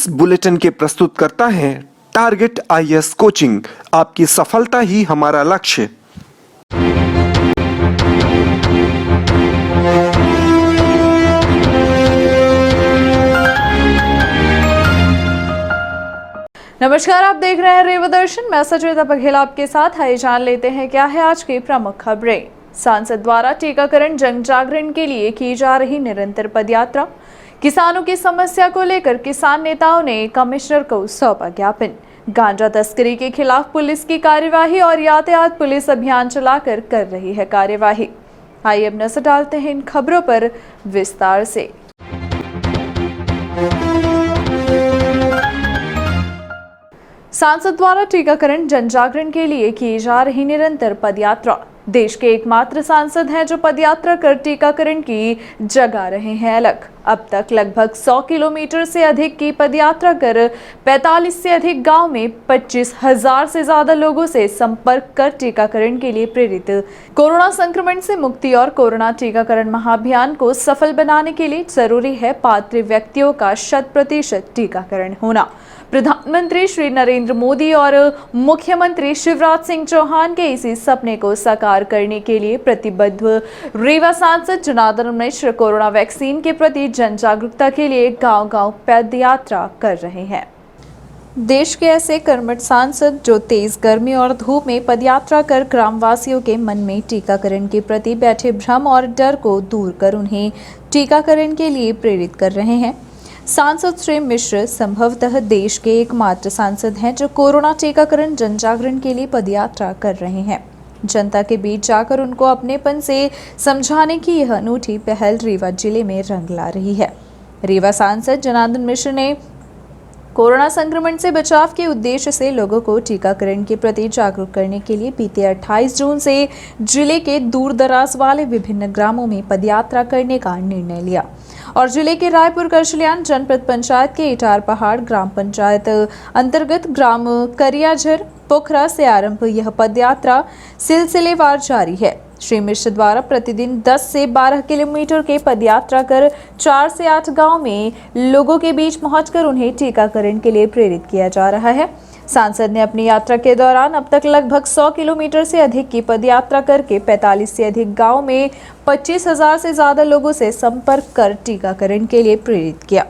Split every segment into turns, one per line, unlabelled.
इस बुलेटिन के प्रस्तुतकर्ता हैं टारगेट आईएएस कोचिंग। आपकी सफलता ही हमारा लक्ष्य।
नमस्कार, आप देख रहे हैं रेवा दर्शन। मैं सचेता बघेल आपके साथ। आइए जान लेते हैं क्या है आज की प्रमुख खबरें। सांसद द्वारा टीकाकरण जन जागरण के लिए की जा रही निरंतर पदयात्रा। किसानों की समस्या को लेकर किसान नेताओं ने कमिश्नर को सौंपा ज्ञापन। गांजा तस्करी के खिलाफ पुलिस की कार्यवाही और यातायात पुलिस अभियान चलाकर कर रही है कार्यवाही। आइए अब नजर डालते हैं इन खबरों पर विस्तार से। सांसद द्वारा टीकाकरण जन जागरण के लिए की जा रही निरंतर पदयात्रा। देश के एकमात्र सांसद हैं जो पदयात्रा कर टीकाकरण की जगा रहे हैं अलग। अब तक लगभग 100 किलोमीटर से अधिक की पदयात्रा कर 45 से अधिक गांव में 25,000 से ज्यादा लोगों से संपर्क कर टीकाकरण के लिए प्रेरित। कोरोना संक्रमण से मुक्ति और कोरोना टीकाकरण महाअभियान को सफल बनाने के लिए जरूरी है पात्र व्यक्तियों का 100% टीकाकरण होना। प्रधानमंत्री श्री नरेंद्र मोदी और मुख्यमंत्री शिवराज सिंह चौहान के इसी सपने को साकार करने के लिए प्रतिबद्ध रीवा सांसद जनार्दन मिश्र कोरोना वैक्सीन के प्रति जन जागरूकता के लिए गांव-गांव पदयात्रा कर रहे हैं। देश के ऐसे कर्मठ सांसद जो तेज गर्मी और धूप में पदयात्रा कर ग्रामवासियों के मन में टीकाकरण के प्रति बैठे भ्रम और डर को दूर कर उन्हें टीकाकरण के लिए प्रेरित कर रहे हैं। सांसद श्री मिश्र संभवतः देश के एकमात्र सांसद हैं जो कोरोना टीकाकरण जन जागरण के लिए पदयात्रा कर रहे हैं। जनता के बीच जाकर उनको अपनेपन से समझाने की यह अनूठी पहल रीवा जिले में रंग ला रही है। रीवा सांसद जनार्दन मिश्र ने कोरोना संक्रमण से बचाव के उद्देश्य से लोगों को टीकाकरण के प्रति जागरूक करने के लिए बीते 28 जून से जिले के दूर दराज वाले विभिन्न ग्रामों में पदयात्रा करने का निर्णय लिया और जिले के रायपुर करशल्यान जनपद पंचायत के इटार पहाड़ ग्राम पंचायत अंतर्गत ग्राम करियाझर पोखरा से आरंभ यह पदयात्रा सिलसिलेवार जारी है। श्री मिश्र द्वारा प्रतिदिन 10 से 12 किलोमीटर के पदयात्रा कर 4 से 8 गांव में लोगों के बीच पहुंचकर उन्हें टीकाकरण के लिए प्रेरित किया जा रहा है। सांसद ने अपनी यात्रा के दौरान अब तक लगभग 100 किलोमीटर से अधिक की पदयात्रा करके 45 से अधिक गांव में 25,000 से ज्यादा लोगों से संपर्क कर टीकाकरण के लिए प्रेरित किया।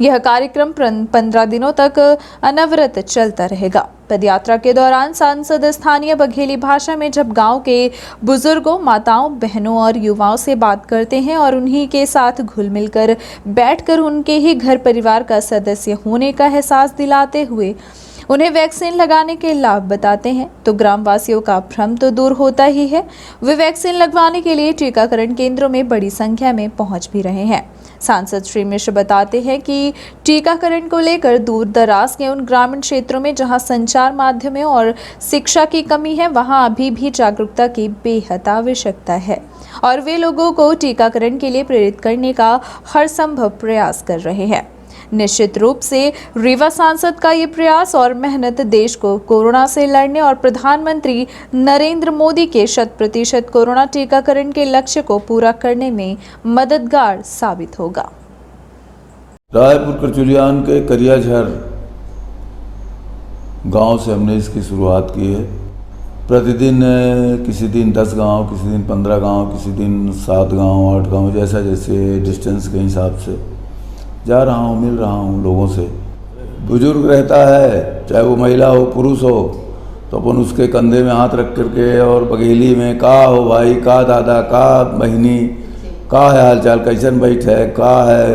यह कार्यक्रम 15 दिनों तक अनवरत चलता रहेगा। पदयात्रा के दौरान सांसद स्थानीय बघेली भाषा में जब गांव के बुजुर्गों, माताओं, बहनों और युवाओं से बात करते हैं और उन्हीं के साथ घुल मिलकर बैठकर उनके ही घर परिवार का सदस्य होने का एहसास दिलाते हुए उन्हें वैक्सीन लगाने के लाभ बताते हैं तो ग्रामवासियों का भ्रम तो दूर होता ही है, वे वैक्सीन लगवाने के लिए टीकाकरण केंद्रों में बड़ी संख्या में पहुंच भी रहे हैं। सांसद श्री मिश्र बताते हैं कि टीकाकरण को लेकर दूर दराज के उन ग्रामीण क्षेत्रों में जहां संचार माध्यमों और शिक्षा की कमी है वहां अभी भी जागरूकता की बेहद आवश्यकता है और वे लोगों को टीकाकरण के लिए प्रेरित करने का हर संभव प्रयास कर रहे हैं। निश्चित रूप से रीवा सांसद का ये प्रयास और मेहनत देश को कोरोना से लड़ने और प्रधानमंत्री नरेंद्र मोदी के 100% कोरोना टीकाकरण के लक्ष्य को पूरा करने में मददगार साबित होगा।
रायपुर करचुलियान के करियाझर गांव से हमने इसकी शुरुआत की है। प्रतिदिन किसी दिन 10 गांव, किसी दिन 15 गांव, किसी दिन 7 गांव, 8 गांव, जैसा जैसे डिस्टेंस के हिसाब से जा रहा हूँ, मिल रहा हूँ लोगों से। बुजुर्ग रहता है, चाहे वो महिला हो पुरुष हो, तो अपन उसके कंधे में हाथ रख करके और बघेली में का हो भाई, का दादा, का बहनी, का है हाल चाल, कैसन बैठ है, का है,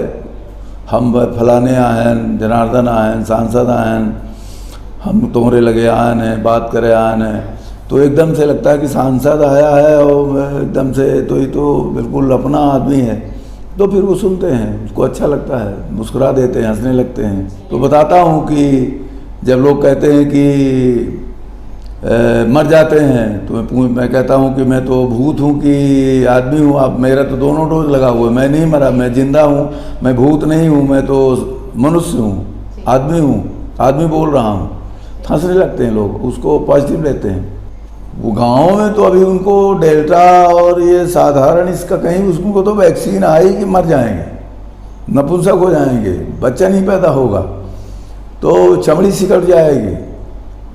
हम फलाने आयन, जनार्दन आयन, सांसद आयन, हम तुम्हारे लगे आयन हैं, बात करे आयन हैं। तो एकदम से लगता है कि सांसद आया है और एकदम से तो ये तो बिल्कुल अपना आदमी है। तो फिर वो सुनते हैं, उसको अच्छा लगता है, मुस्कुरा देते हैं, हंसने लगते हैं। तो बताता हूँ कि जब लोग कहते हैं कि मर जाते हैं तो मैं कहता हूँ कि मैं तो भूत हूँ कि आदमी हूँ। अब मेरा तो दोनों डोज लगा हुआ है, मैं नहीं मरा, मैं जिंदा हूँ, मैं भूत नहीं हूँ, मैं तो मनुष्य हूँ, आदमी हूँ, आदमी बोल रहा हूँ। हंसने लगते हैं लोग, उसको पॉजिटिव लेते हैं। वो गाँव में तो अभी उनको डेल्टा और ये साधारण इसका कहीं, उसको तो वैक्सीन आई कि मर जाएंगे, नपुंसक हो जाएंगे, बच्चा नहीं पैदा होगा, तो चमड़ी सिकुड़ जाएगी।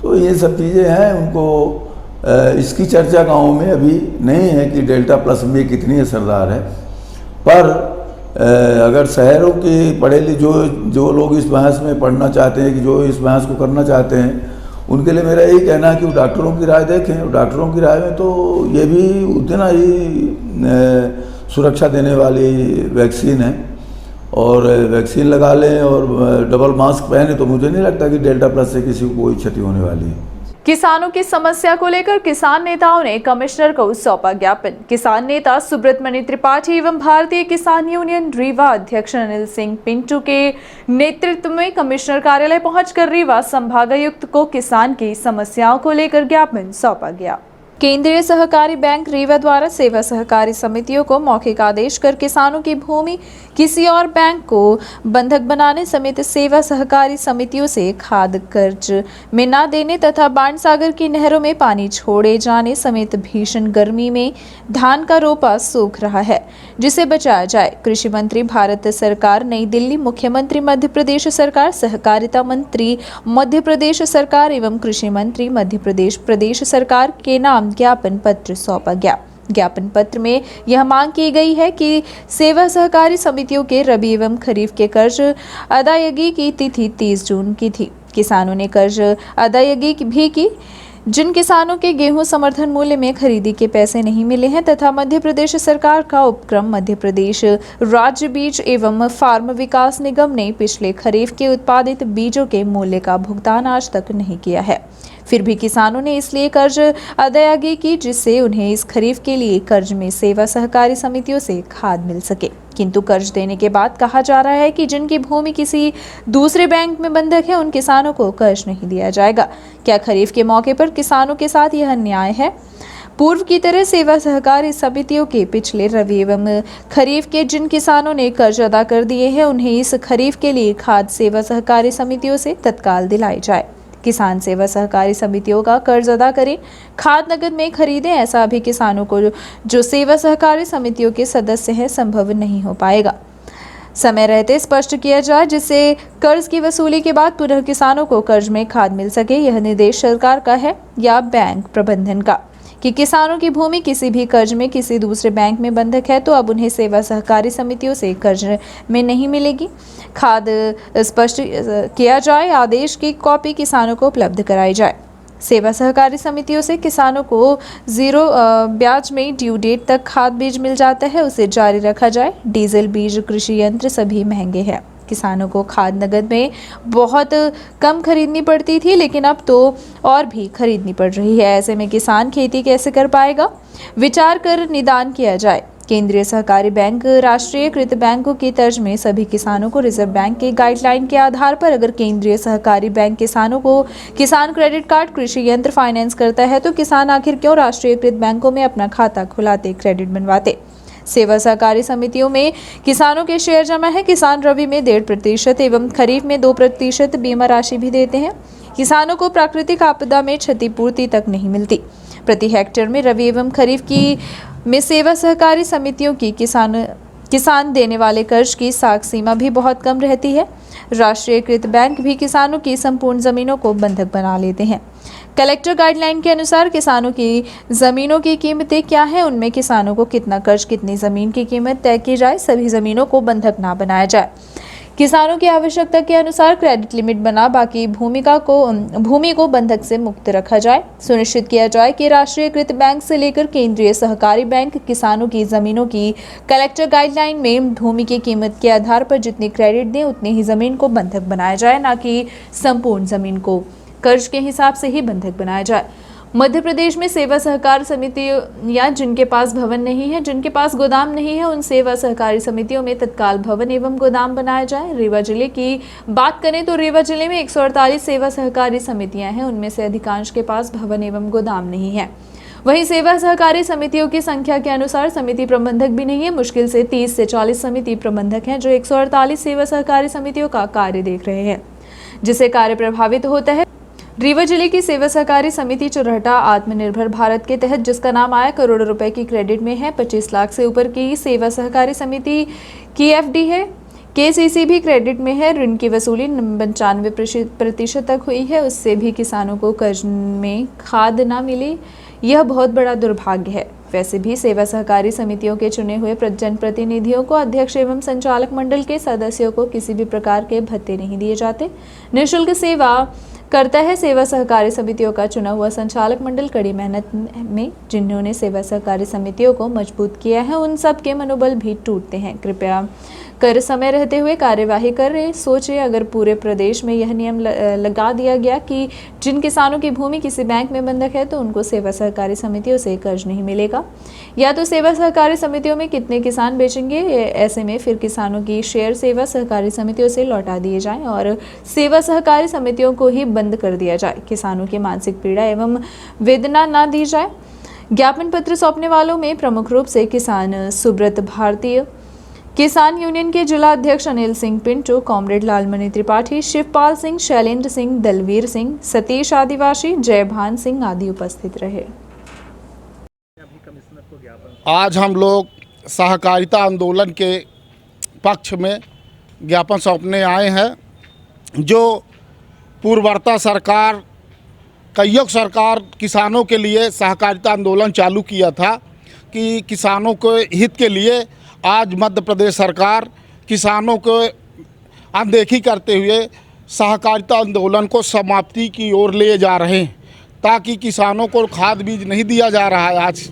तो ये सब चीज़ें हैं, उनको इसकी चर्चा गाँव में अभी नहीं है कि डेल्टा प्लस में कितनी असरदार है। पर अगर शहरों के पढ़े लिखे जो लोग इस बहस में पढ़ना चाहते हैं, कि जो इस बहस को करना चाहते हैं, उनके लिए मेरा यही कहना है कि वो डॉक्टरों की राय देखें। डॉक्टरों की राय में तो ये भी उतना ही सुरक्षा देने वाली वैक्सीन है, और वैक्सीन लगा लें और डबल मास्क पहने तो मुझे नहीं लगता कि डेल्टा प्लस से किसी को कोई क्षति होने वाली है।
किसानों की समस्या को लेकर किसान नेताओं ने कमिश्नर को सौंपा ज्ञापन। किसान नेता सुब्रत मणि त्रिपाठी एवं भारतीय किसान यूनियन रीवा अध्यक्ष अनिल सिंह पिंटू के नेतृत्व में कमिश्नर कार्यालय पहुंचकर रीवा संभागायुक्त को किसान की समस्याओं को लेकर ज्ञापन सौंपा गया। केंद्रीय सहकारी बैंक रीवा द्वारा सेवा सहकारी समितियों को मौखिक आदेश कर किसानों की भूमि किसी और बैंक को बंधक बनाने समेत सेवा सहकारी समितियों से खाद कर्ज में न देने तथा बाणसागर की नहरों में पानी छोड़े जाने समेत भीषण गर्मी में धान का रोपा सूख रहा है, जिसे बचाया जाए। कृषि मंत्री भारत सरकार नई दिल्ली, मुख्यमंत्री मध्य प्रदेश सरकार, सहकारिता मंत्री मध्य प्रदेश सरकार एवं कृषि मंत्री मध्य प्रदेश प्रदेश सरकार के नाम ज्ञापन पत्र सौंपा गया। ज्ञापन पत्र में यह मांग की गई है कि सेवा सहकारी समितियों के रबी एवं खरीफ के कर्ज अदायगी की तिथि 30 जून की थी। किसानों ने कर्ज अदायगी भी की। जिन किसानों के गेहूं समर्थन मूल्य में खरीदी के पैसे नहीं मिले हैं तथा मध्य प्रदेश सरकार का उपक्रम मध्य प्रदेश राज्य बीज एवं फार्म विकास निगम ने पिछले खरीफ के उत्पादित बीजों के मूल्य का भुगतान आज तक नहीं किया है। फिर भी किसानों ने इसलिए कर्ज अदायगी की जिससे उन्हें इस खरीफ के लिए कर्ज में सेवा सहकारी समितियों से खाद मिल सके, किंतु कर्ज देने के बाद कहा जा रहा है कि जिनकी भूमि किसी दूसरे बैंक में बंधक है उन किसानों को कर्ज नहीं दिया जाएगा। क्या खरीफ के मौके पर किसानों के साथ यह अन्याय है? पूर्व की तरह सेवा सहकारी समितियों के पिछले रबी एवं खरीफ के जिन किसानों ने कर्ज अदा कर दिए हैं उन्हें इस खरीफ के लिए खाद सेवा सहकारी समितियों से तत्काल दिलाई जाए। किसान सेवा सहकारी समितियों का कर्ज अदा करें, खाद नकद में खरीदें। ऐसा अभी किसानों को जो सेवा सहकारी समितियों के सदस्य हैं संभव नहीं हो पाएगा। समय रहते स्पष्ट किया जाए जिससे कर्ज की वसूली के बाद पुनः किसानों को कर्ज में खाद मिल सके। यह निर्देश सरकार का है या बैंक प्रबंधन का कि किसानों की भूमि किसी भी कर्ज में किसी दूसरे बैंक में बंधक है तो अब उन्हें सेवा सहकारी समितियों से कर्ज में नहीं मिलेगी। खाद स्पष्ट किया जाए, आदेश की कॉपी किसानों को उपलब्ध कराई जाए। सेवा सहकारी समितियों से किसानों को 0 ब्याज में ड्यू डेट तक खाद बीज मिल जाता है, उसे जारी रखा जाए। डीजल, बीज, कृषि यंत्र सभी महंगे हैं। किसानों को खाद नगद में बहुत कम खरीदनी पड़ती थी, लेकिन अब तो और भी खरीदनी पड़ रही है। ऐसे में किसान खेती कैसे कर पाएगा? विचार कर निदान किया जाए। केंद्रीय सहकारी बैंक राष्ट्रीयकृत बैंकों की तर्ज में सभी किसानों को रिजर्व बैंक के गाइडलाइन के आधार पर अगर केंद्रीय सहकारी बैंक किसानों को किसान क्रेडिट कार्ड, कृषि यंत्र फाइनेंस करता है तो किसान आखिर क्यों राष्ट्रीयकृत बैंकों में अपना खाता खुलाते, क्रेडिट बनवाते? सेवा सहकारी समितियों में किसानों के शेयर जमा है। किसान रबी में 1.5% एवं खरीफ में 2% बीमा राशि भी देते हैं। किसानों को प्राकृतिक आपदा में क्षतिपूर्ति तक नहीं मिलती। प्रति हेक्टेयर में रबी एवं खरीफ की में सेवा सहकारी समितियों की किसान देने वाले कर्ज की साख सीमा भी बहुत कम रहती है। राष्ट्रीयकृत बैंक भी किसानों की संपूर्ण जमीनों को बंधक बना लेते हैं। कलेक्टर गाइडलाइन के अनुसार किसानों की जमीनों की कीमतें क्या हैं, उनमें किसानों को कितना कर्ज, कितनी जमीन की कीमत तय की जाए। सभी जमीनों को बंधक ना बनाया जाए। किसानों की आवश्यकता के अनुसार क्रेडिट लिमिट बना बाकी भूमि को बंधक से मुक्त रखा जाए। सुनिश्चित किया जाए कि राष्ट्रीयकृत बैंक से लेकर केंद्रीय सहकारी बैंक किसानों की जमीनों की कलेक्टर गाइडलाइन में भूमि की कीमत के आधार पर जितनी क्रेडिट दें उतनी ही जमीन को बंधक बनाया जाए, ना कि संपूर्ण जमीन को कर्ज के हिसाब से ही बंधक बनाया जाए। मध्य प्रदेश में सेवा सहकारी समिति या जिनके पास भवन नहीं है, जिनके पास गोदाम नहीं है, उन सेवा सहकारी समितियों में तत्काल भवन एवं गोदाम बनाया जाए। रीवा जिले की बात करें तो रीवा जिले में 148 सेवा सहकारी समितियां हैं, उनमें से अधिकांश के पास भवन एवं गोदाम नहीं है। वहीं सेवा सहकारी समितियों की संख्या के अनुसार समिति प्रबंधक भी नहीं है। मुश्किल से 30 से 40 समिति प्रबंधक हैं जो 148 सेवा सहकारी समितियों का कार्य देख रहे हैं, जिससे कार्य प्रभावित होता है। रीवा जिले की सेवा सहकारी समिति चुरहटा आत्मनिर्भर भारत के तहत जिसका नाम आया करोड़ों रुपए की क्रेडिट में है। 25 लाख से ऊपर की सेवा सहकारी समिति की एफडी है। KCC क्रेडिट में है। ऋण की वसूली 95% तक हुई है, उससे भी किसानों को कर्ज में खाद ना मिली, यह बहुत बड़ा दुर्भाग्य है। वैसे भी सेवा सहकारी समितियों के चुने हुए जनप्रतिनिधियों को अध्यक्ष एवं संचालक मंडल के सदस्यों को किसी भी प्रकार के भत्ते नहीं दिए जाते। निःशुल्क सेवा करता है सेवा सहकारी समितियों का चुना हुआ संचालक मंडल। कड़ी मेहनत में जिन्होंने सेवा सहकारी समितियों को मजबूत किया है, उन सब के मनोबल भी टूटते हैं। कृपया कर समय रहते हुए कार्यवाही करें। सोचे अगर पूरे प्रदेश में यह नियम लगा दिया गया कि जिन किसानों की भूमि किसी बैंक में बंधक है तो उनको सेवा सहकारी समितियों से कर्ज नहीं मिलेगा, या तो सेवा सहकारी समितियों में कितने किसान बेचेंगे, ऐसे में फिर किसानों की शेयर सेवा सहकारी समितियों से लौटा दिए जाएं और सेवा सहकारी समितियों को ही बंद कर दिया जाए। किसानों की मानसिक पीड़ा एवं वेदना ना दी जाए। ज्ञापन पत्र सौंपने वालों में प्रमुख रूप से किसान सुब्रत भारतीय किसान यूनियन के जिला अध्यक्ष अनिल सिंह पिंटू, कॉमरेड लालमणि त्रिपाठी, शिवपाल सिंह, शैलेंद्र सिंह, दलवीर सिंह, सतीश आदिवासी, जयभान सिंह आदि उपस्थित रहे।
आज हम लोग सहकारिता आंदोलन के पक्ष में ज्ञापन सौंपने आए हैं। जो पूर्ववर्ती सरकार, कईयों सरकार किसानों के लिए सहकारिता आंदोलन चालू किया था कि किसानों के हित के लिए आज मध्य प्रदेश सरकार किसानों को अनदेखी करते हुए सहकारिता आंदोलन को समाप्ति की ओर ले जा रहे हैं, ताकि किसानों को खाद बीज नहीं दिया जा रहा है। आज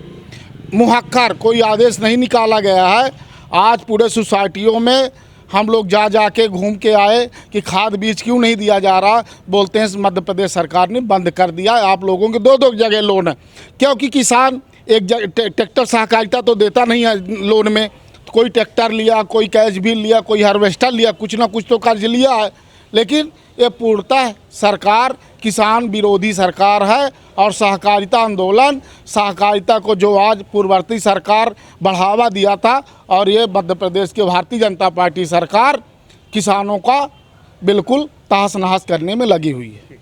मुहक्कर कोई आदेश नहीं निकाला गया है। आज पूरे सोसाइटियों में हम लोग जा के घूम के आए कि खाद बीज क्यों नहीं दिया जा रहा। बोलते हैं मध्य प्रदेश सरकार ने बंद कर दिया। आप लोगों के दो जगह लोन है, क्योंकि किसान एक ट्रैक्टर सहकारिता तो देता नहीं है लोन में। कोई ट्रैक्टर लिया, कोई कैश भी लिया, कोई हार्वेस्टर लिया, कुछ ना कुछ तो कर्ज लिया है। लेकिन ये पूर्णतः सरकार किसान विरोधी सरकार है और सहकारिता आंदोलन, सहकारिता को जो आज पूर्ववर्ती सरकार बढ़ावा दिया था और ये मध्य प्रदेश की भारतीय जनता पार्टी सरकार किसानों का बिल्कुल तहस नहस करने में लगी हुई है।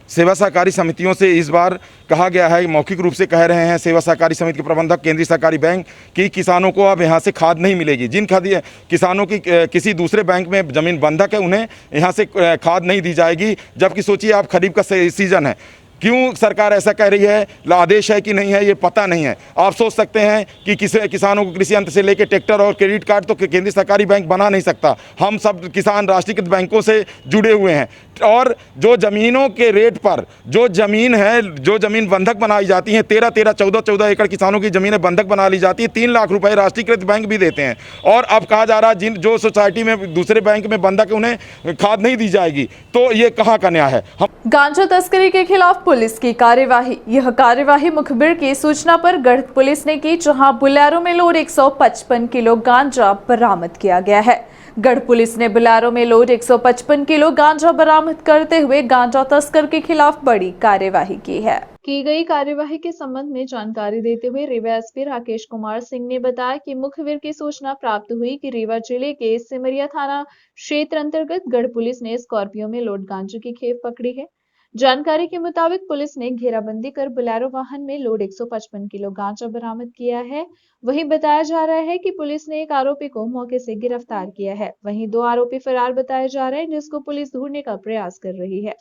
सेवा सहकारी समितियों से इस बार कहा गया है, मौखिक रूप से कह रहे हैं सेवा सहकारी समिति के प्रबंधक केंद्रीय सहकारी बैंक कि किसानों को अब यहाँ से खाद नहीं मिलेगी। जिन किसानों की किसी दूसरे बैंक में ज़मीन बंधक है उन्हें यहाँ से खाद नहीं दी जाएगी। जबकि सोचिए आप खरीफ का सीजन है, क्यों सरकार ऐसा कह रही है? आदेश है कि नहीं है ये पता नहीं है। आप सोच सकते हैं कि किसानों को कृषि यंत्र से लेकर ट्रैक्टर और क्रेडिट कार्ड तो केंद्रीय सरकारी बैंक बना नहीं सकता। हम सब किसान राष्ट्रीयकृत बैंकों से जुड़े हुए हैं और जो ज़मीनों के रेट पर जो ज़मीन है, जो ज़मीन बंधक बनाई जाती हैं, 13-13, 14-14 एकड़ किसानों की ज़मीनें बंधक बना ली जाती है। 3 लाख रुपए राष्ट्रीयकृत बैंक भी देते हैं। और अब कहा जा रहा है जो सोसाइटी में दूसरे बैंक में बंधक है उन्हें खाद नहीं दी जाएगी, तो ये कहाँ का न्याय है?
गांजा तस्करी के खिलाफ पुलिस की कार्यवाही। यह कार्यवाही मुखबिर की सूचना पर गढ़ पुलिस ने की, जहां बोलेरो में लोड 155 किलो गांजा बरामद किया गया है। गढ़ पुलिस ने बोलेरो में लोड 155 किलो गांजा बरामद करते हुए गांजा तस्कर के खिलाफ बड़ी कार्यवाही की है। की गई कार्यवाही के संबंध में जानकारी देते हुए रीवा एसपी राकेश कुमार सिंह ने बताया कि मुखबिर की सूचना प्राप्त हुई कि रीवा जिले के सिमरिया थाना क्षेत्र अंतर्गत गढ़ पुलिस ने स्कॉर्पियो में लोड गांजे की खेप पकड़ी है। जानकारी के मुताबिक पुलिस ने घेराबंदी कर बोलेरो वाहन में लोड 155 किलो गांजा बरामद किया है। वहीं बताया जा रहा है कि पुलिस ने एक आरोपी को मौके से गिरफ्तार किया है। वहीं 2 आरोपी फरार बताए जा रहे हैं, जिसको पुलिस ढूंढने का प्रयास कर रही है।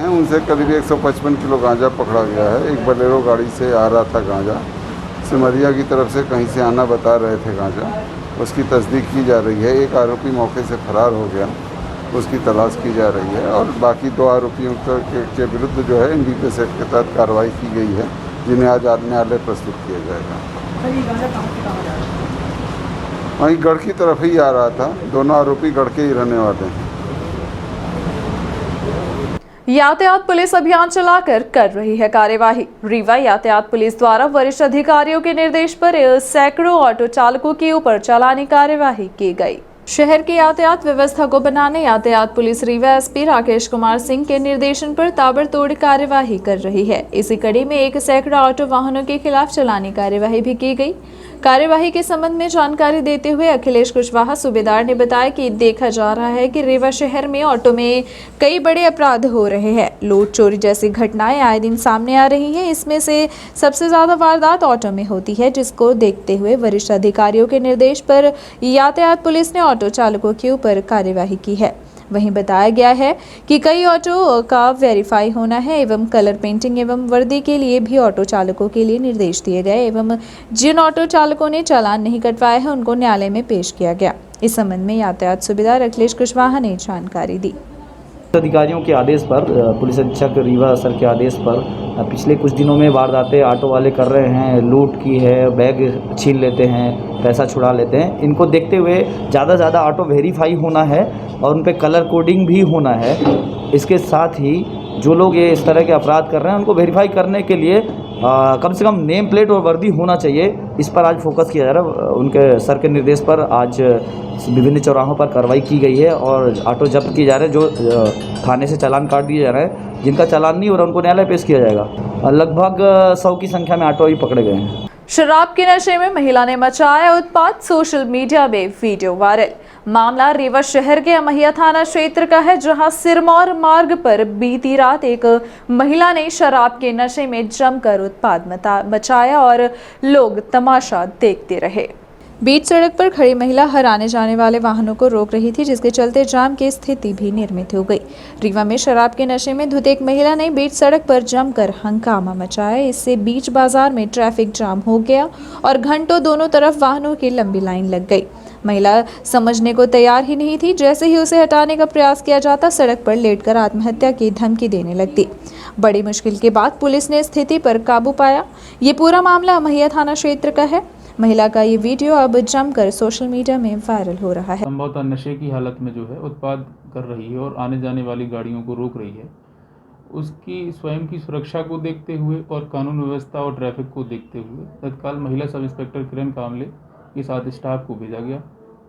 उनसे करीब 155 किलो गांजा पकड़ा गया है। एक बोलेरो गाड़ी से आ रहा था गांजा, सिमरिया की तरफ से कहीं से आना बता रहे थे गांजा, उसकी तस्दीक की जा रही है। एक आरोपी मौके से फरार हो गया, उसकी तलाश की जा रही है और बाकी 2 आरोपियों के विरुद्ध जो है NDPS एक्ट के तहत कार्रवाई की गई है, जिन्हें आज न्यायालय प्रस्तुत किया जाएगा। वहीं गढ़ की तरफ ही आ रहा था। दोनों आरोपी गढ़ के ही रहने वाले हैं।
यातायात पुलिस अभियान चलाकर कर रही है कार्यवाही। रीवा यातायात पुलिस द्वारा वरिष्ठ अधिकारियों के निर्देश पर सैकड़ों ऑटो चालकों के ऊपर चालानी कार्यवाही की गई। शहर की यातायात व्यवस्था को बनाने यातायात पुलिस रीवा एसपी राकेश कुमार सिंह के निर्देशन पर ताबड़तोड़ कार्यवाही कर रही है। इसी कड़ी में 1 सैकड़ा ऑटो वाहनों के खिलाफ चालानी कार्यवाही भी की गई। कार्यवाही के संबंध में जानकारी देते हुए अखिलेश कुशवाहा सूबेदार ने बताया कि देखा जा रहा है कि रीवा शहर में ऑटो में कई बड़े अपराध हो रहे हैं। लूट चोरी जैसी घटनाएं आए दिन सामने आ रही हैं। इसमें से सबसे ज्यादा वारदात ऑटो में होती है, जिसको देखते हुए वरिष्ठ अधिकारियों के निर्देश पर यातायात पुलिस ने ऑटो चालकों के ऊपर कार्यवाही की है। वहीं बताया गया है कि कई ऑटो का वेरीफाई होना है एवं कलर पेंटिंग एवं वर्दी के लिए भी ऑटो चालकों के लिए निर्देश दिए गए एवं जिन ऑटो चालकों ने चालान नहीं कटवाए हैं उनको न्यायालय में पेश किया गया। इस संबंध में यातायात सूबेदार अखिलेश कुशवाहा ने जानकारी दी।
अधिकारियों के आदेश पर, पुलिस अधीक्षक रीवा सर के आदेश पर पिछले कुछ दिनों में वारदातें ऑटो वाले कर रहे हैं। लूट की है, बैग छीन लेते हैं, पैसा छुड़ा लेते हैं। इनको देखते हुए ज़्यादा से ज़्यादा ऑटो वेरीफाई होना है और उन पे कलर कोडिंग भी होना है। इसके साथ ही जो लोग ये इस तरह के अपराध कर रहे हैं उनको वेरीफाई करने के लिए कम से कम नेम प्लेट और वर्दी होना चाहिए। इस पर आज फोकस किया जा रहा है। उनके सर के निर्देश पर आज विभिन्न चौराहों पर कार्रवाई की गई है और ऑटो जब्त किए जा रहे हैं। जो थाने से चालान काट दिए जा रहे हैं, जिनका चालान नहीं हो रहा उनको न्यायालय पेश किया जाएगा। लगभग 100 की संख्या में ऑटो ही पकड़े गए हैं।
शराब के नशे में महिला ने मचाया उत्पात, सोशल मीडिया में वीडियो वायरल। मामला रीवा शहर के अमहिया थाना क्षेत्र का है, जहां सिरमौर मार्ग पर बीती रात एक महिला ने शराब के नशे में जमकर उत्पात मचाया और लोग तमाशा देखते रहे। बीच सड़क पर खड़ी महिला हर आने जाने वाले वाहनों को रोक रही थी, जिसके चलते जाम की स्थिति भी निर्मित हो गई। रीवा में शराब के नशे में धुत एक महिला ने बीच सड़क पर जमकर हंगामा मचाया। इससे बीच बाजार में ट्रैफिक जाम हो गया और घंटों दोनों तरफ वाहनों की लंबी लाइन लग गई। महिला समझने को तैयार ही नहीं थी। जैसे ही उसे हटाने का प्रयास किया जाता, सड़क पर लेटकर आत्महत्या की धमकी देने लगती। बड़ी मुश्किल के बाद पुलिस ने स्थिति पर काबू पाया। ये पूरा मामला अमहिया थाना क्षेत्र का है। महिला का ये वीडियो अब जमकर सोशल मीडिया में वायरल हो रहा है।
संभवतः नशे की हालत में जो है उत्पाद कर रही है और आने जाने वाली गाड़ियों को रोक रही है। उसकी स्वयं की सुरक्षा को देखते हुए और कानून व्यवस्था और ट्रैफिक को देखते हुए तत्काल महिला सब इंस्पेक्टर किरण कामले के साथ स्टाफ को भेजा गया।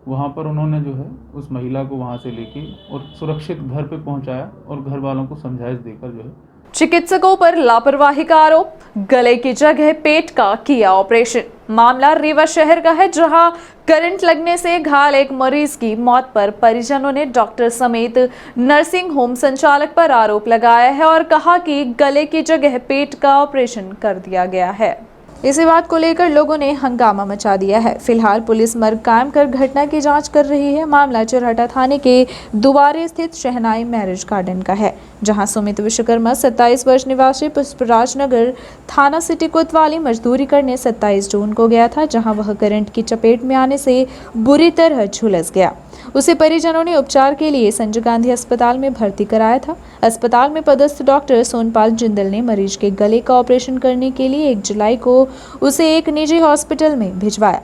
वहाँ पर उन्होंने जो है उस महिला को वहाँ से लेके और सुरक्षित घर पे पहुँचाया और घर वालों को समझाइश देकर जो है।
चिकित्सकों पर लापरवाही का आरोप, गले की जगह पेट का किया ऑपरेशन। मामला रीवा शहर का है, जहां करंट लगने से घायल एक मरीज की मौत पर परिजनों ने डॉक्टर समेत नर्सिंग होम संचालक पर आरोप लगाया है और कहा कि गले की जगह पेट का ऑपरेशन कर दिया गया है। इसी बात को लेकर लोगों ने हंगामा मचा दिया है। फिलहाल पुलिस मर्ग कायम कर घटना की जांच कर रही है। मामला चुरहटा थाने के दुबारे स्थित शहनाई मैरिज गार्डन का है, जहां सुमित विश्वकर्मा 27 वर्ष निवासी पुष्पराज नगर थाना सिटी कोतवाली मजदूरी करने 27 जून को गया था, जहां वह करंट की चपेट में आने से बुरी तरह झुलस गया। उसे परिजनों ने उपचार के लिए संजय गांधी अस्पताल में भर्ती कराया था। अस्पताल में पदस्थ डॉक्टर सोनपाल जिंदल ने मरीज के गले का ऑपरेशन करने के लिए 1 जुलाई को उसे एक निजी हॉस्पिटल में भिजवाया,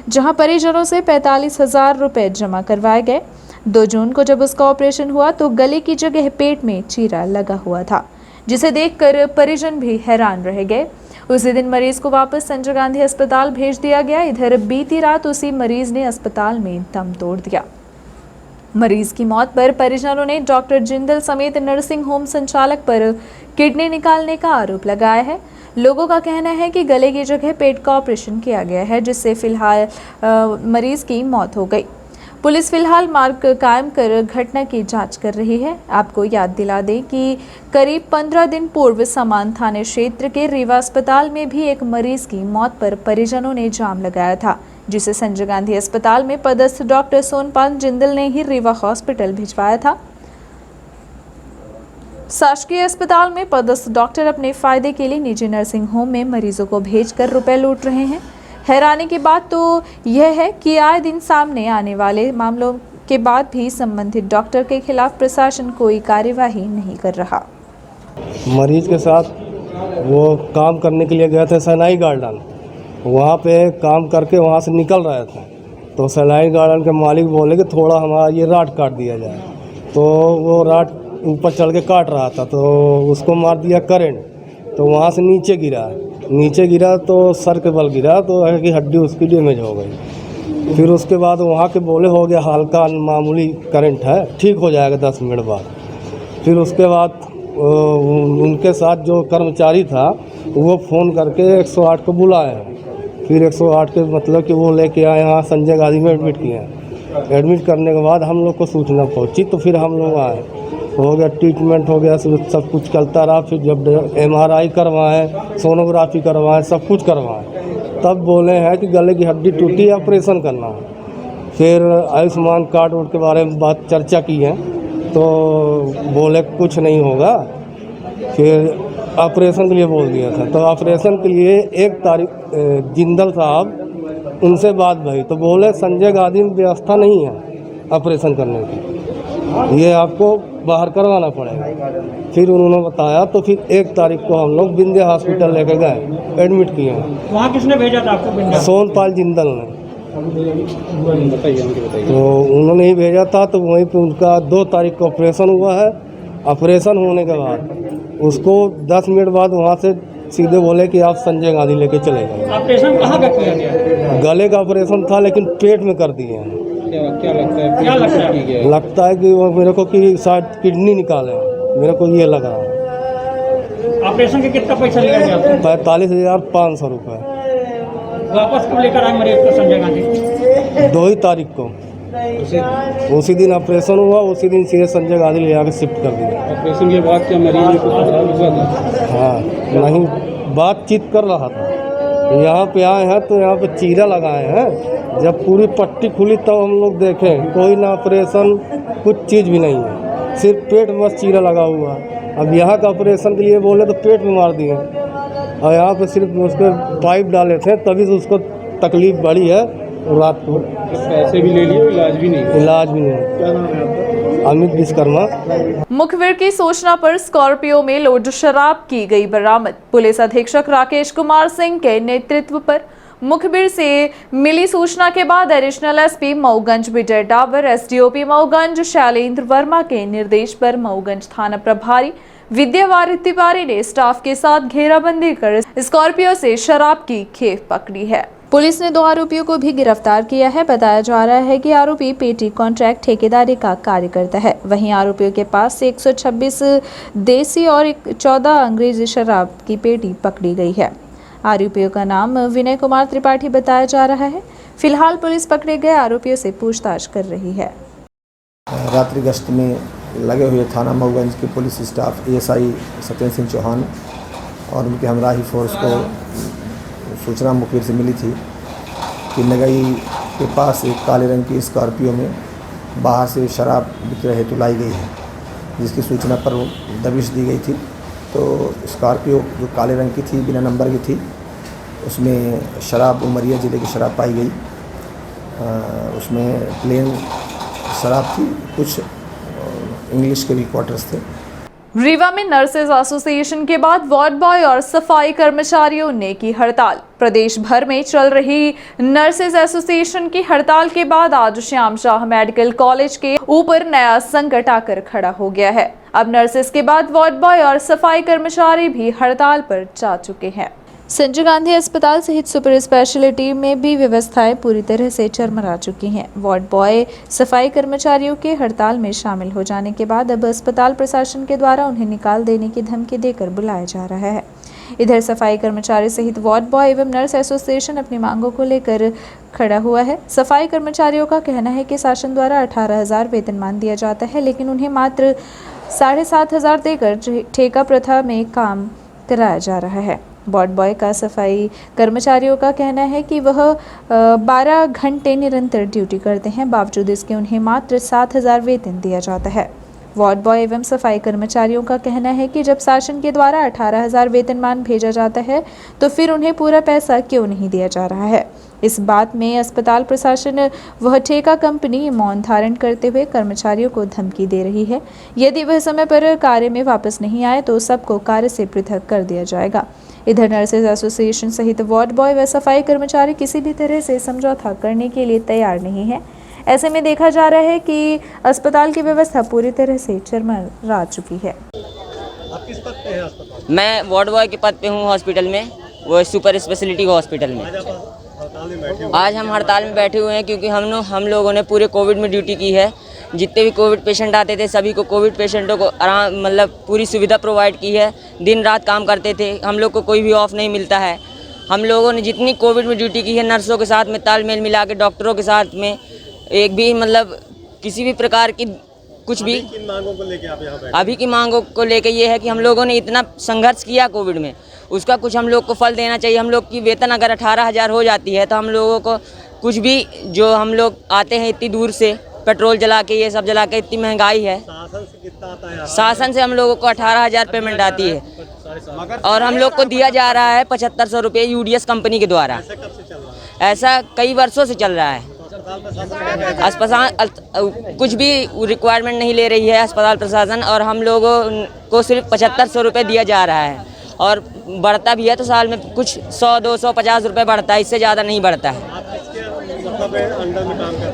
जहां परिजनों से 45,000 रुपए जमा करवाए गए। 2 जून को जब उसका ऑपरेशन हुआ तो गले की जगह पेट में चीरा लगा हुआ था, जिसे देखकर परिजन भी हैरान रह गए। उसी दिन मरीज को वापस संजय गांधी अस्पताल भेज दिया गया। इधर बीती रात उसी मरीज ने अस्पताल में दम तोड़ दिया। मरीज की मौत पर परिजनों ने डॉक्टर जिंदल समेत नर्सिंग होम संचालक पर किडनी निकालने का आरोप लगाया है। लोगों का कहना है कि गले की जगह पेट का ऑपरेशन किया गया है, जिससे फिलहाल मरीज की मौत हो गई। पुलिस फिलहाल मार्ग कायम कर घटना की जांच कर रही है। आपको याद दिला दें कि करीब 15 दिन पूर्व समान थाने क्षेत्र के रीवा अस्पताल में भी एक मरीज की मौत पर परिजनों ने जाम लगाया था, जिसे संजय गांधी अस्पताल में पदस्थ डॉक्टर सोनपाल जिंदल ने ही रीवा हॉस्पिटल भिजवाया था। शासकीय अस्पताल में पदस्थ डॉक्टर अपने फायदे के लिए निजी नर्सिंग होम में मरीजों को भेजकर रुपए लूट रहे हैं। हैरानी की बात तो यह है कि आए दिन सामने आने वाले मामलों के बाद भी संबंधित डॉक्टर के खिलाफ प्रशासन कोई कार्यवाही नहीं कर रहा।
मरीज के साथ वो काम करने के लिए गए थे सनाई गार्डन, वहाँ पे काम करके वहाँ से निकल रहे थे तो सनाई गार्डन के मालिक बोले कि थोड़ा हमारा ये राट काट दिया जाए, तो वो राट ऊपर चढ़ के काट रहा था तो उसको मार दिया करंट, तो वहाँ से नीचे गिरा तो सर के बल गिरा तो है कि हड्डी उसकी डैमेज हो गई। फिर उसके बाद वहाँ के बोले हो गया हल्का मामूली करंट है, ठीक हो जाएगा 10 मिनट बाद। फिर उसके बाद उनके साथ जो कर्मचारी था वो फ़ोन करके 108 को बुलाए हैं फिर 108 के मतलब कि वो लेके आए यहाँ संजय गांधी में एडमिट किए हैं। एडमिट करने के बाद हम लोग को सूचना पहुंची तो फिर हम लोग आए, हो गया ट्रीटमेंट हो गया, सब कुछ चलता रहा। फिर जब MRI करवाएं, सोनोग्राफी करवाएं, सब कुछ करवाएं, तब बोले हैं कि गले की हड्डी टूटी है, ऑपरेशन करना है। फिर आयुष्मान कार्ड के बारे में बात चर्चा की है तो बोले कुछ नहीं होगा। फिर ऑपरेशन के लिए बोल दिया था, तो ऑपरेशन के लिए 1 तारीख जिंदल साहब उनसे बात भई तो बोले संजय गांधी में व्यवस्था नहीं है ऑपरेशन करने की, ये आपको बाहर करवाना पड़ेगा। फिर उन्होंने बताया तो फिर 1 तारीख को हम लोग विंध्य हॉस्पिटल लेके गए, एडमिट किए हैं।
वहाँ किसने भेजा था आपको?
सोनपाल जिंदल ने। तो उन्होंने ही भेजा था, तो वहीं पे उनका 2 तारीख को ऑपरेशन हुआ है। ऑपरेशन होने के बाद उसको 10 मिनट बाद वहाँ से सीधे बोले कि आप संजय गांधी लेके चले गए।
ऑपरेशन कहाँ का किया गया?
गले का ऑपरेशन था लेकिन पेट में कर दिए हैं।
क्या लगता है?
लगता है कि वो मेरे को कि शायद किडनी निकाले, मेरे को ये लग रहा है।
ऑपरेशन के कितना पैसा लिया गया?
45,500 रुपये।
वापस कब लेकर आए मरीज को संजय गांधी?
2 ही तारीख को, उसी दिन ऑपरेशन हुआ, उसी दिन सीधे संजय गांधी ले आकर शिफ्ट कर दिया।
ऑपरेशन के बाद क्या मरीज में कुछ हुआ था?
हाँ, नहीं, बातचीत कर रहा था। यहाँ पे आए हैं तो यहाँ पे चीरा लगाए हैं। जब पूरी पट्टी खुली तब हम लोग देखें कोई ना ऑपरेशन, कुछ चीज़ भी नहीं है, सिर्फ पेट में बस चीरा लगा हुआ है। अब यहाँ का ऑपरेशन के लिए बोले तो पेट में मार दिए, और यहाँ पे सिर्फ उसके पाइप डाले थे, तभी से उसको तकलीफ बढ़ी है। रात को
पैसे भी ले लिए, इलाज भी नहीं।
क्या नाम है आपका? अमित विश्वकर्मा।
मुखबिर की सूचना पर स्कॉर्पियो में लोड शराब की गई बरामद। पुलिस अधीक्षक राकेश कुमार सिंह के नेतृत्व पर मुखबिर से मिली सूचना के बाद एडिशनल एसपी मऊगंज विजय डावर, SDOP मऊगंज शैलेंद्र वर्मा के निर्देश पर मऊगंज थाना प्रभारी विद्यावारिधि तिवारी ने स्टाफ के साथ घेराबंदी कर स्कॉर्पियो से शराब की खेप पकड़ी है। पुलिस ने 2 आरोपियों को भी गिरफ्तार किया है। बताया जा रहा है कि आरोपी पेटी कॉन्ट्रैक्ट ठेकेदारी का कार्य करता है। वहीं आरोपियों के पास से 126 देसी और 14 अंग्रेजी शराब की पेटी पकड़ी गई है। आरोपियों का नाम विनय कुमार त्रिपाठी बताया जा रहा है। फिलहाल पुलिस पकड़े गए आरोपियों से पूछताछ कर रही है।
रात्रि गश्त में लगे हुए थाना मऊगंज के police staff ASI Satyendra Singh Chauhan और उनके हमराही फोर्स को सूचना मुखबिर से मिली थी कि नगई के पास एक काले रंग की स्कॉर्पियो में बाहर से शराब विक्रय हेतु लाई गई है, जिसकी सूचना पर दबिश दी गई थी। तो स्कॉर्पियो जो काले रंग की थी, बिना नंबर की थी, उसमें शराब उमरिया ज़िले की शराब पाई गई। उसमें प्लेन शराब थी, कुछ इंग्लिश के भी क्वार्टर्स थे।
रीवा में नर्सेज एसोसिएशन के बाद वार्ड बॉय और सफाई कर्मचारियों ने की हड़ताल। प्रदेश भर में चल रही नर्सेज एसोसिएशन की हड़ताल के बाद आज श्याम शाह मेडिकल कॉलेज के ऊपर नया संकट आकर खड़ा हो गया है। अब नर्सेज के बाद वार्ड बॉय और सफाई कर्मचारी भी हड़ताल पर जा चुके हैं। संजय गांधी अस्पताल सहित सुपर स्पेशलिटी में भी व्यवस्थाएं पूरी तरह से चरमरा चुकी हैं। वार्ड बॉय सफाई कर्मचारियों के हड़ताल में शामिल हो जाने के बाद अब अस्पताल प्रशासन के द्वारा उन्हें निकाल देने की धमकी देकर बुलाया जा रहा है। इधर सफाई कर्मचारी सहित वार्ड बॉय एवं नर्स एसोसिएशन अपनी मांगों को लेकर खड़ा हुआ है। सफाई कर्मचारियों का कहना है कि शासन द्वारा 18,000 वेतनमान दिया जाता है, लेकिन उन्हें मात्र 7,500 देकर ठेका प्रथा में काम कराया जा रहा है। वार्ड बॉय का सफाई कर्मचारियों का कहना है कि वह 12 घंटे निरंतर ड्यूटी करते हैं, बावजूद इसके उन्हें मात्र 7,000 वेतन दिया जाता है। वार्ड बॉय एवं सफाई कर्मचारियों का कहना है कि जब शासन के द्वारा 18,000 वेतनमान भेजा जाता है तो फिर उन्हें पूरा पैसा क्यों नहीं दिया जा रहा है। इस बात में अस्पताल प्रशासन वह ठेका कंपनी मौन धारण करते हुए कर्मचारियों को धमकी दे रही है। यदि वह समय पर कार्य में वापस नहीं आए तो सबको कार्य से पृथक कर दिया जाएगा। इधर नर्सेज एसोसिएशन सहित वार्ड बॉय व सफाई कर्मचारी किसी भी तरह से समझौता करने के लिए तैयार नहीं है। ऐसे में देखा जा रहा है कि अस्पताल की व्यवस्था पूरी तरह से चरमरा चुकी है।
आप किस पद पे हैं अस्पताल?
मैं वार्ड बॉय के पद पे हूँ हॉस्पिटल में, वो सुपर स्पेशलिटी हॉस्पिटल में। आज हम हड़ताल में बैठे हुए हैं क्योंकि हम लोगों ने पूरे कोविड में ड्यूटी की है। जितने भी कोविड पेशेंट आते थे सभी को कोविड पेशेंटों को आराम पूरी सुविधा प्रोवाइड की है। दिन रात काम करते थे, हम लोग को कोई भी ऑफ नहीं मिलता है। हम लोगों ने जितनी कोविड में ड्यूटी की है, नर्सों के साथ में तालमेल मिला के, डॉक्टरों के साथ में, एक भी मतलब किसी भी प्रकार की कुछ भी मांगों को लेके आप यहाँ बैठे? अभी की मांगों को लेके ये है कि हम लोगों ने इतना संघर्ष किया कोविड में, उसका कुछ हम लोग को फल देना चाहिए। हम लोग की वेतन अगर 18,000 हो जाती है तो हम लोगों को कुछ भी, जो हम लोग आते हैं इतनी दूर से पेट्रोल जला के, ये सब जला के, इतनी महंगाई है। शासन से कितना आता है? शासन से हम लोगों को 18,000 पेमेंट आती है और हम लोग को दिया जा रहा है 7500 रुपये यूडीएस कंपनी के द्वारा। ऐसा कई वर्षों से चल रहा है। अस्पताल कुछ भी रिक्वायरमेंट नहीं ले रही है अस्पताल प्रशासन, और हम लोगों को सिर्फ 7500 रुपये दिया जा रहा है, और बढ़ता भी है तो साल में कुछ 100, 200, 50 रुपये बढ़ता है, इससे ज़्यादा नहीं बढ़ता है।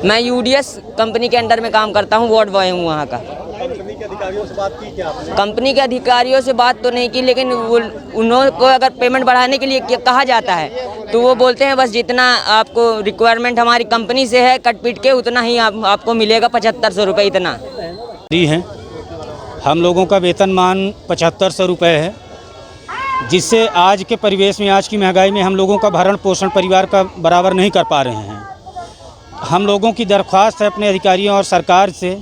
मैं यूडीएस कंपनी के अंडर में काम करता हूँ, वार्ड बॉय हूँ वहाँ का। कंपनी के अधिकारियों से बात की क्या आपने? कंपनी के अधिकारियों से बात तो नहीं की, लेकिन उन्होंने को अगर पेमेंट बढ़ाने के लिए कहा जाता है तो वो बोलते हैं बस जितना आपको रिक्वायरमेंट हमारी कंपनी से है कट पीट के उतना ही आपको मिलेगा, 7500 रुपये इतना
दी है। हम लोगों का वेतनमान 7500 रुपये है, जिससे आज के परिवेश में, आज की महंगाई में हम लोगों का भरण पोषण परिवार का बराबर नहीं कर पा रहे हैं। हम लोगों की दरख्वास्त है अपने अधिकारियों और सरकार से,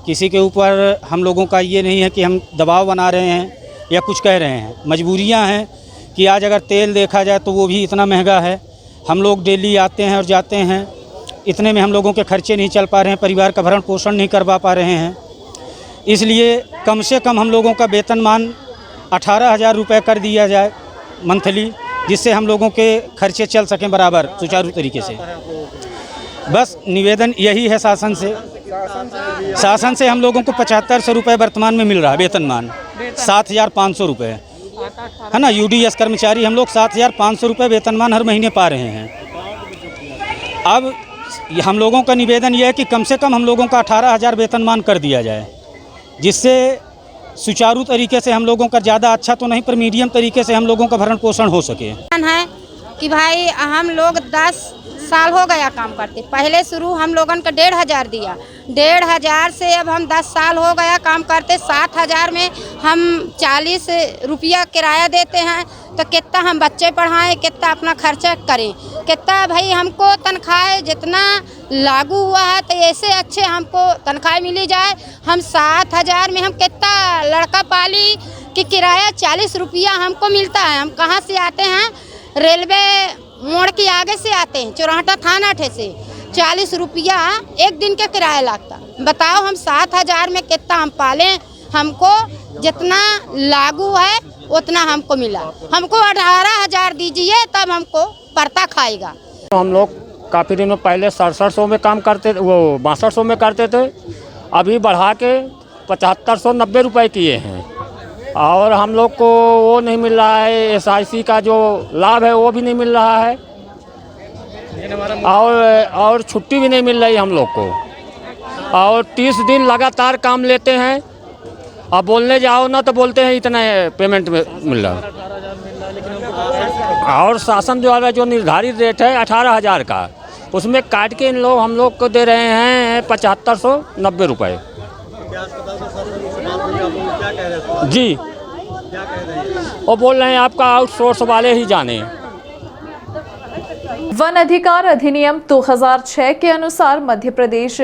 किसी के ऊपर हम लोगों का ये नहीं है कि हम दबाव बना रहे हैं या कुछ कह रहे हैं। मजबूरियां हैं कि आज अगर तेल देखा जाए तो वो भी इतना महंगा है। हम लोग डेली आते हैं और जाते हैं, इतने में हम लोगों के खर्चे नहीं चल पा रहे हैं, परिवार का भरण पोषण नहीं करवा पा रहे हैं। इसलिए कम से कम हम लोगों का वेतनमान 18,000 रुपये कर दिया जाए मंथली, जिससे हम लोगों के खर्चे चल सकें बराबर सुचारू तरीके से। बस निवेदन यही है शासन से। शासन से हम लोगों को 7500 रुपये वर्तमान में मिल रहा है वेतनमान, 7,500 रुपये है ना। यूडीएस कर्मचारी हम लोग 7,500 रुपये वेतनमान हर महीने पा रहे हैं। अब हम लोगों का निवेदन यह है कि कम से कम हम लोगों का 18,000 वेतनमान कर दिया जाए, जिससे सुचारू तरीके से हम लोगों का, ज़्यादा अच्छा तो नहीं पर मीडियम तरीके से हम लोगों का भरण पोषण हो सके।
है कि भाई हम लोग 10 साल हो गया काम करते, पहले शुरू हम लोगन को 1,500 दिया, 1,500 से अब हम 10 साल हो गया काम करते। 7,000 में हम 40 रुपया किराया देते हैं, तो कितना हम बच्चे पढ़ाएं, कितना अपना खर्चा करें, कितना भाई हमको तनख्वाह जितना लागू हुआ है तो ऐसे अच्छे हमको तनख्वाह मिली जाए। हम 7,000 में हम कितना लड़का पाली कि किराया 40 रुपया हमको मिलता है। हम कहाँ से आते हैं? रेलवे मोड़ के आगे से आते हैं, चौराहा थाना ठे से। 40 रुपया एक दिन का किराया लगता। बताओ हम 7,000 में कितना हम पालें? हमको जितना लागू है उतना हमको मिला। हमको 18,000 दीजिए तब हमको पड़ता खाएगा।
तो हम लोग काफ़ी दिनों पहले 6700 में काम करते थे, वो 6200 में करते थे, अभी बढ़ा के 7590 रुपये किए हैं। और हम लोग को वो नहीं मिल रहा है, SIC का जो लाभ है वो भी नहीं मिल रहा है, और छुट्टी भी नहीं मिल रही हम लोग को। और 30 दिन लगातार काम लेते हैं, अब बोलने जाओ ना तो बोलते हैं इतना पेमेंट में मिल रहा है। और शासन द्वारा जो निर्धारित रेट है 18,000 का, उसमें काट के इन लोग हम लोग को दे रहे हैं 7590 रुपये। जी, वो बोल रहे हैं आपका आउटसोर्स वाले ही जाने।
वन अधिकार अधिनियम 2006 के अनुसार मध्य प्रदेश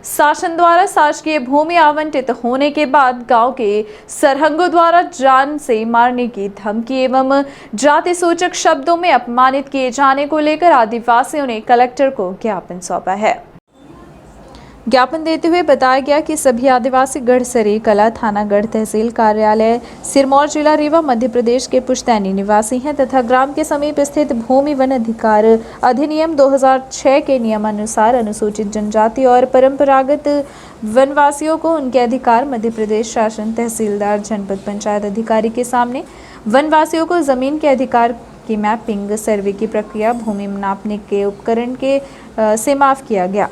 शासन द्वारा शासकीय भूमि आवंटित होने के बाद गांव के सरहंगों द्वारा जान से मारने की धमकी एवं जाति सूचक शब्दों में अपमानित किए जाने को लेकर आदिवासियों ने कलेक्टर को ज्ञापन सौंपा है। ज्ञापन देते हुए बताया गया कि सभी आदिवासी गढ़सरी कला थाना गढ़ तहसील कार्यालय सिरमौर जिला रीवा मध्य प्रदेश के पुश्तैनी निवासी हैं तथा ग्राम के समीप स्थित भूमि वन अधिकार अधिनियम 2006 के नियमानुसार अनुसूचित जनजाति और परंपरागत वनवासियों को उनके अधिकार मध्य प्रदेश शासन तहसीलदार जनपद पंचायत अधिकारी के सामने वनवासियों को जमीन के अधिकार की मैपिंग सर्वे की प्रक्रिया भूमि नापने के उपकरण के से माफ किया गया।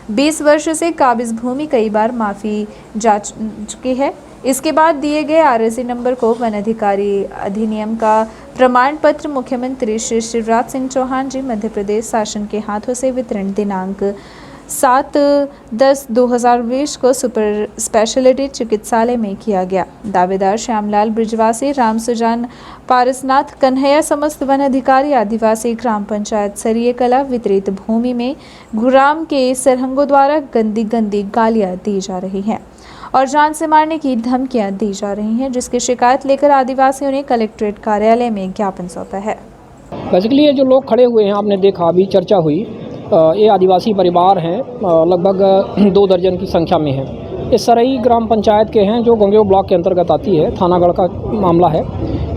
20 वर्ष से काबिज भूमि कई बार माफ़ी जा चुकी है। इसके बाद दिए गए RSC नंबर को वन अधिकारी अधिनियम का प्रमाण पत्र मुख्यमंत्री श्री शिवराज सिंह चौहान जी मध्य प्रदेश शासन के हाथों से वितरण दिनांक 7/10/2020 को सुपर स्पेशलिटी चिकित्सालय में किया गया। दावेदार श्यामलाल ब्रिजवासी, राम सुजान पारसनाथ कन्हैया, समस्त वन अधिकारी, आदिवासी ग्राम पंचायत सरिये कला वितरित भूमि में गुराम के सरहंगों द्वारा गंदी गालियां दी जा रही हैं और जान से मारने की धमकियां दी जा रही हैं, जिसकी शिकायत लेकर आदिवासियों ने कलेक्ट्रेट कार्यालय में ज्ञापन सौंपा है।
बेसिकली ये जो लोग खड़े हुए हैं, आपने देखा अभी चर्चा हुई, ये आदिवासी परिवार हैं, लगभग 2 दर्जन की संख्या में हैं। ये सरई ग्राम पंचायत के हैं जो गंगेव ब्लॉक के अंतर्गत आती है, थानागढ़ का मामला है।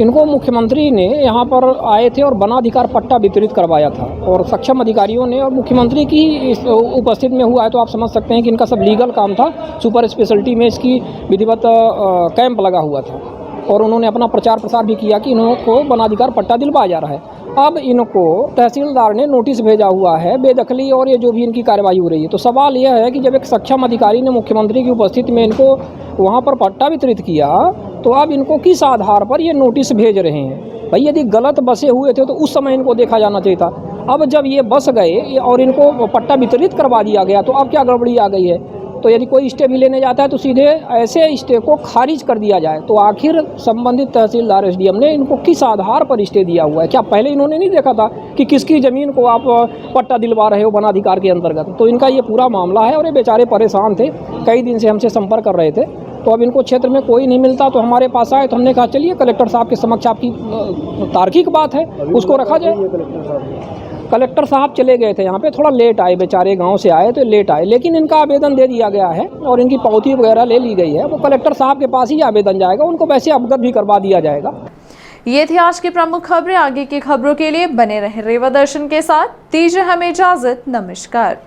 इनको मुख्यमंत्री ने यहाँ पर आए थे और वनाधिकार पट्टा वितरित करवाया था और सक्षम अधिकारियों ने, और मुख्यमंत्री की इस उपस्थित में हुआ है, तो आप समझ सकते हैं कि इनका सब लीगल काम था। सुपर स्पेशलिटी में इसकी विधिवत कैंप लगा हुआ था और उन्होंने अपना प्रचार प्रसार भी किया कि इनको वनाधिकार पट्टा दिलवाया जा रहा है। अब इनको तहसीलदार ने नोटिस भेजा हुआ है बेदखली और ये जो भी इनकी कार्रवाई हो रही है। तो सवाल यह है कि जब एक सक्षम अधिकारी ने मुख्यमंत्री की उपस्थिति में इनको वहाँ पर पट्टा वितरित किया, तो अब इनको किस आधार पर ये नोटिस भेज रहे हैं? भाई यदि गलत बसे हुए थे तो उस समय इनको देखा जाना चाहिए था। अब जब ये बस गए और इनको पट्टा वितरित करवा दिया गया, तो अब क्या गड़बड़ी आ गई है? तो यदि कोई स्टे भी लेने जाता है तो सीधे ऐसे स्टे को खारिज कर दिया जाए। तो आखिर संबंधित तहसीलदार एसडीएम ने इनको किस आधार पर स्टे दिया हुआ है? क्या पहले इन्होंने नहीं देखा था कि किसकी ज़मीन को आप पट्टा दिलवा रहे हो वनाधिकार के अंतर्गत? तो इनका ये पूरा मामला है और ये बेचारे परेशान थे, कई दिन से हमसे संपर्क कर रहे थे। तो अब इनको क्षेत्र में कोई नहीं मिलता तो हमारे पास आए, तो हमने कहा चलिए कलेक्टर साहब के समक्ष आपकी तार्किक बात है उसको रखा जाए। कलेक्टर साहब चले गए थे यहाँ पे, थोड़ा लेट आए, बेचारे गांव से आए तो लेट आए, लेकिन इनका आवेदन दे दिया गया है और इनकी पावती वगैरह ले ली गई है। वो कलेक्टर साहब के पास ही आवेदन जाएगा, उनको वैसे अवगत भी करवा दिया जाएगा।
ये थी आज की प्रमुख खबरें। आगे की खबरों के लिए बने रहे रेवा दर्शन के साथ। दीजिए हमें इजाजत। नमस्कार।